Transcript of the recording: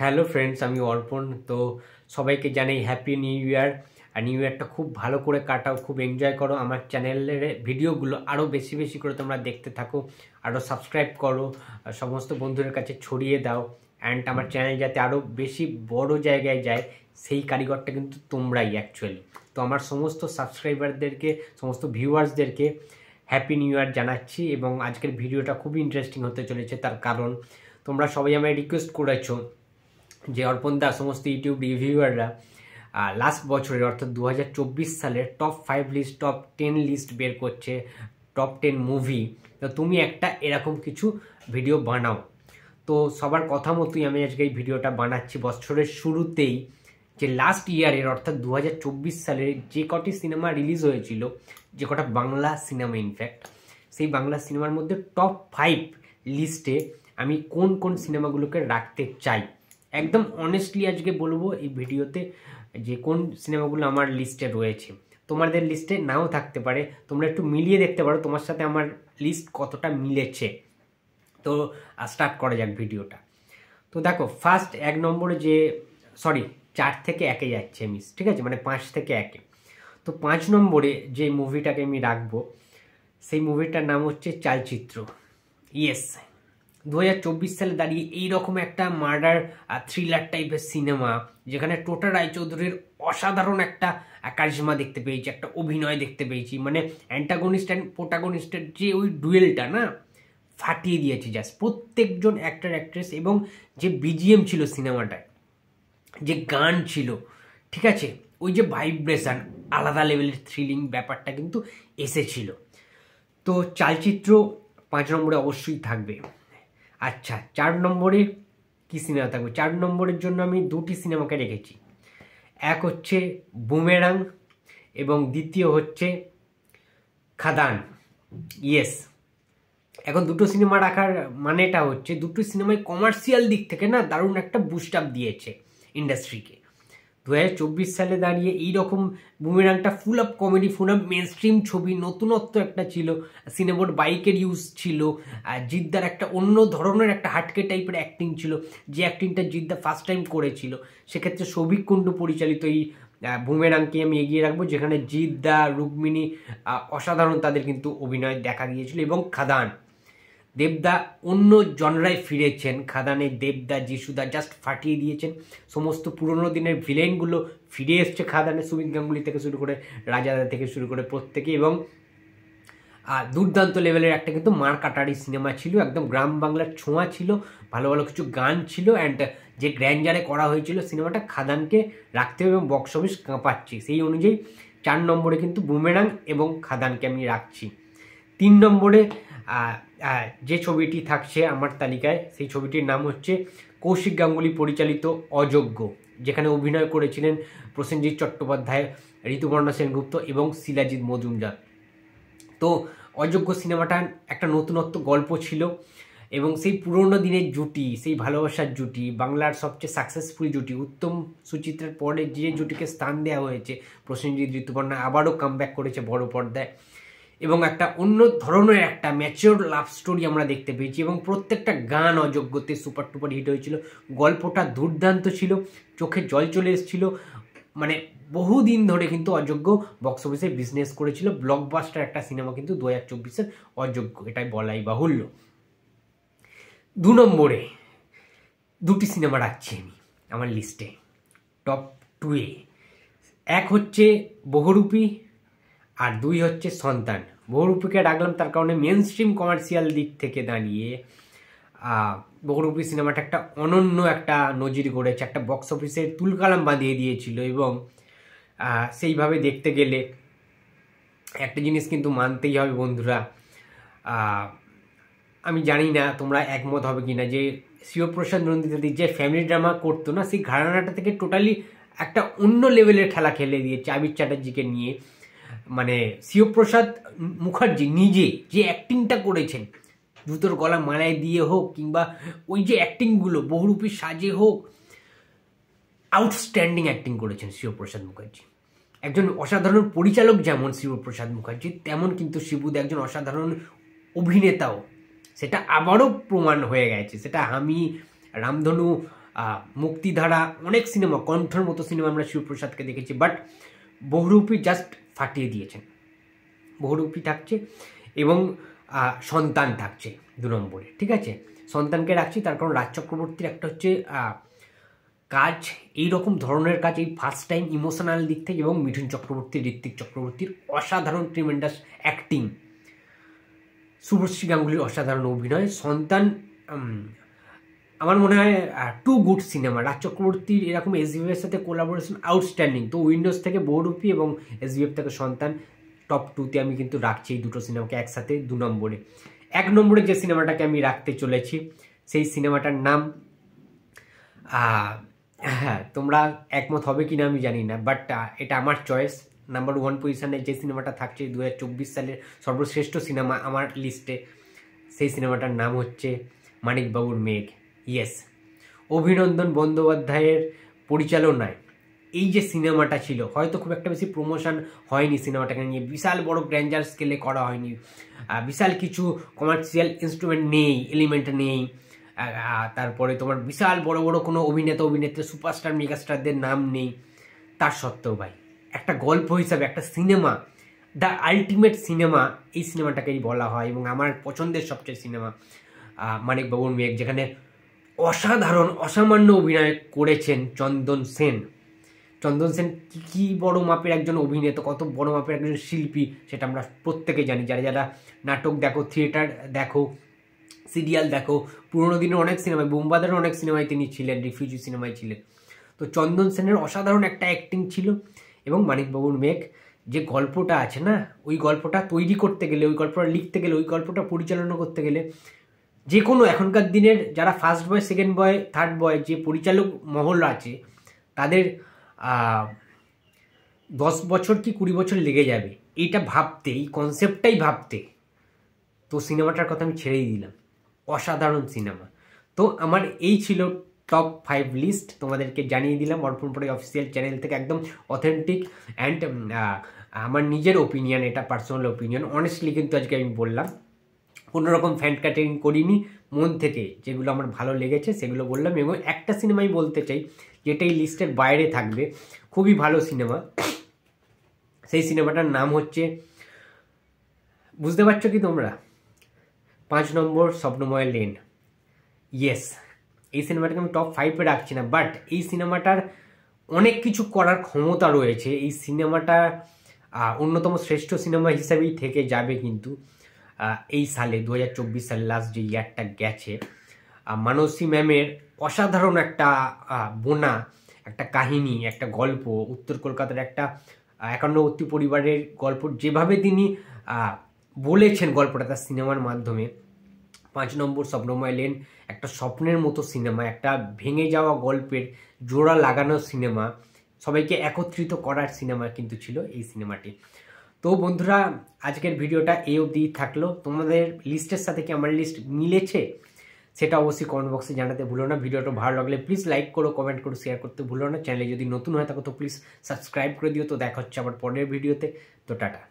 Hello friends, আমি অর্পণ। তো সবাইকে জানাই হ্যাপি নিউ ইয়ার। আর নিউ ইয়ারটা খুব ভালো করে কাটাও, খুব এনজয় করো। আমার চ্যানেলের ভিডিওগুলো আরও বেশি বেশি করে তোমরা দেখতে থাকো, আরও সাবস্ক্রাইব করো, সমস্ত বন্ধুদের কাছে ছড়িয়ে দাও। অ্যান্ড আমার চ্যানেল যাতে আরও বেশি বড় জায়গায় যায়, সেই কারিগরটা কিন্তু তোমরাই অ্যাকচুয়ালি। তো আমার সমস্ত সাবস্ক্রাইবারদেরকে, সমস্ত ভিউয়ার্সদেরকে হ্যাপি নিউ ইয়ার জানাচ্ছি। এবং আজকের ভিডিওটা খুবই ইন্টারেস্টিং হতে চলেছে, তার কারণ তোমরা সবাই আমায় রিকোয়েস্ট করেছো যে অর্পণদা, সমস্ত ইউটিউব রিভিউয়াররা লাস্ট বছরের অর্থাৎ 2024 সালের টপ 5 লিস্ট, টপ 10 লিস্ট বের করছে, টপ 10 মুভি। তো তুমি একটা এরকম কিছু ভিডিও বানাও। তো সবার কথা মতোই আমি আজকে এই ভিডিওটা বানাচ্ছি বছরের শুরুতেই, যে লাস্ট ইয়ারের অর্থাৎ 2024 সালের যে কটি সিনেমা রিলিজ হয়েছিল, যে কটা বাংলা সিনেমা ইনফ্যাক্ট, সেই বাংলা সিনেমার মধ্যে টপ 5 লিস্টে আমি কোন কোন সিনেমাগুলোকে রাখতে চাই। একদম অনেস্টলি আজকে বলবো এই ভিডিওতে যে কোন সিনেমাগুলো আমার লিস্টে রয়েছে। তোমাদের লিস্টে নাও থাকতে পারে, তোমরা একটু মিলিয়ে দেখতে পারো তোমার সাথে আমার লিস্ট কতটা মিলেছে। তো স্টার্ট করা যাক ভিডিওটা। তো দেখো, ফার্স্ট 1 নম্বরে যে, সরি 4 থেকে 1-এ যাচ্ছে মিস, ঠিক আছে, মানে 5 থেকে 1-এ। তো 5 নম্বরে যে মুভিটাকে আমি রাখবো, সেই মুভিটার নাম হচ্ছে চালচিত্র। ইয়েস, 2024 সালে দাঁড়িয়ে এইরকম একটা মার্ডার থ্রিলার টাইপের সিনেমা, যেখানে টোটা রায়চৌধুরীর অসাধারণ একটা কারিশমা দেখতে পেয়েছি, একটা অভিনয় দেখতে পেয়েছি। মানে অ্যান্টাগনিস্ট অ্যান্ড প্রোটাগনিস্টের যে ওই ডুয়েলটা না, ফাটিয়ে দিয়েছে জাস্ট প্রত্যেকজন অ্যাক্টর অ্যাক্ট্রেস। এবং যে বিজিএম ছিল সিনেমাটায়, যে গান ছিল, ঠিক আছে, ওই যে ভাইব্রেশন, আলাদা লেভেলের থ্রিলিং ব্যাপারটা কিন্তু এসেছিল। তো চালচিত্র 5 নম্বরে অবশ্যই থাকবে। আচ্ছা, 4 নম্বরে কী সিনেমা থাকবে? 4 নম্বরের জন্য আমি দুটি সিনেমাকে রেখেছি। এক হচ্ছে বুমেরাং এবং দ্বিতীয় হচ্ছে খাদান। ইয়েস, এখন দুটো সিনেমা রাখার মানেটা হচ্ছে দুটো সিনেমায় কমার্শিয়াল দিক থেকে না দারুণ একটা বুস্ট আপ দিয়েছে ইন্ডাস্ট্রিকে। 2024 সালে দাঁড়িয়ে এইরকম বুমেরাংটা full of comedy, full of mainstream ছবি, নতুনত্ব একটা ছিল, সিনেমার বাইকের ইউজ ছিল, জিদ্দার একটা অন্য ধরনের একটা হাটকে টাইপের অ্যাক্টিং ছিল, যে অ্যাক্টিংটা জিদ্দা ফার্স্ট টাইম করেছিল। সেক্ষেত্রে সৌভিক কুণ্ডু পরিচালিত এই বুমেরাংকে আমি এগিয়ে রাখবো, যেখানে জিদ্দা, রুক্মিণী অসাধারণ তাদের কিন্তু অভিনয় দেখা গিয়েছিল। এবং খাদান, দেবদা অন্য জনরায় ফিরেছেন। খাদানে দেবদা, যিশুদা জাস্ট ফাটিয়ে দিয়েছেন। সমস্ত পুরনো দিনের ভিলেনগুলো ফিরে এসছে খাদানে, সুমিত গাঙ্গুলি থেকে শুরু করে, রাজাদা থেকে শুরু করে প্রত্যেকে। এবং দুর্দান্ত লেভেলের একটা কিন্তু মার কাটারি সিনেমা ছিল, একদম গ্রাম বাংলার ছোঁয়া ছিল, ভালো ভালো কিছু গান ছিল। অ্যান্ড যে গ্র্যান্ডারে করা হয়েছিল সিনেমাটা, খাদানকে রাখতে হবে এবং বক্স অফিস কাঁপাচ্ছি। সেই অনুযায়ী 4 নম্বরে কিন্তু বুমেরাং এবং খাদানকে আমি রাখছি। 3 নম্বরে যে ছবিটি থাকছে আমার তালিকায়, সেই ছবিটির নাম হচ্ছে কৌশিক গাঙ্গুলি পরিচালিত অযোগ্য, যেখানে অভিনয় করেছিলেন প্রসেনজিৎ চট্টোপাধ্যায়, ঋতুপর্ণা সেনগুপ্ত এবং শিলাজিৎ মজুমদার। তো অযোগ্য সিনেমাটা একটা নতুনত্ব গল্প ছিল, এবং সেই পুরোনো দিনের জুটি, সেই ভালোবাসার জুটি, বাংলার সবচেয়ে সাকসেসফুল জুটি, উত্তম সুচিত্রার পরে যে জুটিকে স্থান দেওয়া হয়েছে, প্রসেনজিৎ ঋতুপর্ণা আবারও কামব্যাক করেছে বড় পর্দায়। এবং একটা অন্য ধরনের একটা ম্যাচিওর লাভ স্টোরি আমরা দেখতে পেয়েছি। এবং প্রত্যেকটা গান অযোগ্যতে সুপার টুপার হিট হয়েছিল। গল্পটা দুর্দান্ত ছিল, চোখে জল চলে এসেছিল। মানে বহুদিন ধরে কিন্তু অযোগ্য বক্স অফিসে বিজনেস করেছিল। ব্লকবাস্টার একটা সিনেমা কিন্তু 2024-এর অযোগ্য, এটাই বলাই বাহুল্য। 2 নম্বরে দুটি সিনেমা রাখছি আমি আমার লিস্টে, টপ 2-এ। এক হচ্ছে বহুরূপী, আর 2 হচ্ছে সন্তান। বহুরূপীকে রাখলাম তার কারণে মেন স্ট্রিম কমার্শিয়াল দিক থেকে দাঁড়িয়ে বহুরূপী সিনেমাটা একটা অনন্য একটা নজির গড়েছে, একটা বক্স অফিসের তুলকালাম বাঁধিয়ে দিয়েছিল। এবং সেইভাবে দেখতে গেলে একটা জিনিস কিন্তু মানতেই হবে বন্ধুরা, আমি জানি না তোমরা একমত হবে কিনা, যে শিবপ্রসাদ নন্দিতাদি যে ফ্যামিলি ড্রামা করতো না, সেই ঘরানাটা থেকে টোটালি একটা অন্য লেভেলের খেলা খেলে দিয়েছে আবির চ্যাটার্জিকে নিয়ে। মানে শিবপ্রসাদ মুখার্জি নিজে যে অ্যাক্টিংটা করেছেন, জুতোর গলা মালায় দিয়ে হোক, কিংবা ওই যে অ্যাক্টিংগুলো বহুরূপী সাজে হোক, আউটস্ট্যান্ডিং অ্যাক্টিং করেছেন শিবপ্রসাদ মুখার্জি। একজন অসাধারণ পরিচালক যেমন শিবপ্রসাদ মুখার্জি, তেমন কিন্তু শিবুদা একজন অসাধারণ অভিনেতাও। সেটা আবারও প্রমাণ হয়ে গেছে। সেটা আমি, রামধনু, মুক্তিধারা, অনেক সিনেমা, কণ্ঠর মতো সিনেমা আমরা শিবপ্রসাদকে দেখেছি, বাট বহুরূপী জাস্ট ফাটিয়ে দিয়েছেন। বহুরূপী থাকছে এবং সন্তান থাকছে 2 নম্বরে, ঠিক আছে। সন্তানকে রাখছি তার কারণ রাজ চক্রবর্তীর একটা হচ্ছে কাজ, এইরকম ধরনের কাজ এই ফার্স্ট টাইম ইমোশনাল দিক থেকে, এবং মিঠুন চক্রবর্তী, ঋত্বিক চক্রবর্তীর অসাধারণ ট্রিমেন্ডাস অ্যাক্টিং, শুভশ্রী গাঙ্গুলির অসাধারণ অভিনয়। সন্তান আমার মনে হয় টু গুড সিনেমা। রাজ চক্রবর্তীর এরকম এসবিএফের সাথে কোলাবোরেশন আউটস্ট্যান্ডিং। তো উইন্ডোজ থেকে বহুরূপী এবং এসবিএফ থেকে সন্তান টপ 2-তে আমি কিন্তু রাখছি এই দুটো সিনেমাকে একসাথে 2 নম্বরে। 1 নম্বরে যে সিনেমাটাকে আমি রাখতে চলেছি সেই সিনেমাটার নাম, হ্যাঁ তোমরা একমত হবে কিনা আমি জানি না, বাট এটা আমার চয়েস। নাম্বার 1 পজিশনে যে সিনেমাটা থাকছে 2024 সালের সর্বশ্রেষ্ঠ সিনেমা আমার লিস্টে, সেই সিনেমাটার নাম হচ্ছে মানিকবাবুর মেঘ। ইয়েস, অভিনন্দন বন্দ্যোপাধ্যায়ের পরিচালনায় এই যে সিনেমাটা ছিল, হয়তো খুব একটা বেশি প্রমোশন হয়নি সিনেমাটাকে নিয়ে, বিশাল বড় গ্র্যান্ডার স্কেলে করা হয়নি, বিশাল কিছু কমার্শিয়াল ইনস্ট্রুমেন্ট নেই, এলিমেন্ট নেই, তারপরে তোমার বিশাল বড় বড় কোনো অভিনেতা অভিনেত্রী সুপারস্টার মেগাস্টারদের নাম নেই। তার সত্ত্বেও ভাই একটা গল্প হিসাবে একটা সিনেমা, দ্য আলটিমেট সিনেমা, এই সিনেমাটাকেই বলা হয় এবং আমার পছন্দের সবচেয়ে সিনেমা মানিকবাবুর মেঘ, যেখানে অসাধারণ অসামান্য অভিনয় করেছেন চন্দন সেন। চন্দন সেন কী বড় মাপের একজন অভিনেতা, কত বড় মাপের একজন শিল্পী সেটা আমরা প্রত্যেকে জানি, যারা যারা নাটক দেখো, থিয়েটার দেখো, সিরিয়াল দেখো, পুরোনো দিনের অনেক সিনেমায়, বোমবাদের অনেক সিনেমায় তিনি ছিলেন, রিফিউজি সিনেমায় ছিলেন। তো চন্দন সেনের অসাধারণ একটা অ্যাক্টিং ছিল। এবং মানিকবাবুর মেঘ যে গল্পটা আছে না, ওই গল্পটা তৈরি করতে গেলে, ওই গল্পটা লিখতে গেলে, ওই গল্পটা পরিচালনা করতে গেলে, যে কোনো এখনকার দিনের যারা first boy, second boy, third বয় যে পরিচালক মহল আছে, তাদের 10 বছর কি 20 বছর লেগে যাবে এইটা ভাবতে, এই কনসেপ্টটাই ভাবতে। তো সিনেমাটার কথা আমি ছেড়েই দিলাম, অসাধারণ সিনেমা। তো আমার এই ছিল টপ 5 লিস্ট, তোমাদেরকে জানিয়ে দিলাম অর্পণ পড়াই অফিসিয়াল চ্যানেল থেকে, একদম অথেন্টিক অ্যান্ড আমার নিজের ওপিনিয়ন, এটা পার্সোনাল ওপিনিয়ন, অনেস্টলি কিন্তু আজকে আমি বললাম, কোনো রকম ফ্যান ক্যাটারিং করিনি, মন থেকে যেগুলো আমার ভালো লেগেছে সেগুলো বললাম। এবং একটা সিনেমাই বলতে চাই যেটা এই লিস্টের বাইরে থাকবে, খুবই ভালো সিনেমা, সেই সিনেমাটার নাম হচ্ছে, বুঝতে পারছো কি তোমরা, 5 নম্বর স্বপ্নময় লেন। ইয়েস, এই সিনেমাটাকে আমি টপ 5-এ রাখছি না, বাট এই সিনেমাটার অনেক কিছু করার ক্ষমতা রয়েছে। এই সিনেমাটা অন্যতম শ্রেষ্ঠ সিনেমা হিসাবেই থেকে যাবে কিন্তু এই সালে, 2024 সালে লাস্ট যে ইয়ারটা গেছে। মানসী ম্যামের অসাধারণ একটা বোনা একটা কাহিনী, একটা গল্প, উত্তর কলকাতার একটা একান্নবর্তী পরিবারের গল্প, যেভাবে তিনি বলেছেন গল্পটা তার সিনেমার মাধ্যমে। 5 নম্বর স্বপ্নময় লেন একটা স্বপ্নের মতো সিনেমা, একটা ভেঙে যাওয়া গল্পের জোড়া লাগানো সিনেমা, সবাইকে একত্রিত করার সিনেমা কিন্তু ছিল এই সিনেমাটি। তো বন্ধুরা, আজকের ভিডিওটা এই অবধি থাকলো। তোমাদের লিস্টের সাথে কি আমার লিস্ট মিলেছে সেটা অবশ্যই কমেন্ট বক্সে জানাতে ভুলো না। ভিডিওটা ভালো লাগলে প্লিজ লাইক করো, কমেন্ট করো, শেয়ার করতে ভুলো না। চ্যানেলে যদি নতুন হয়ে থাকো তো প্লিজ সাবস্ক্রাইব করে দিও। তো দেখা হচ্ছে আবার পরের ভিডিওতে। তো টাটা।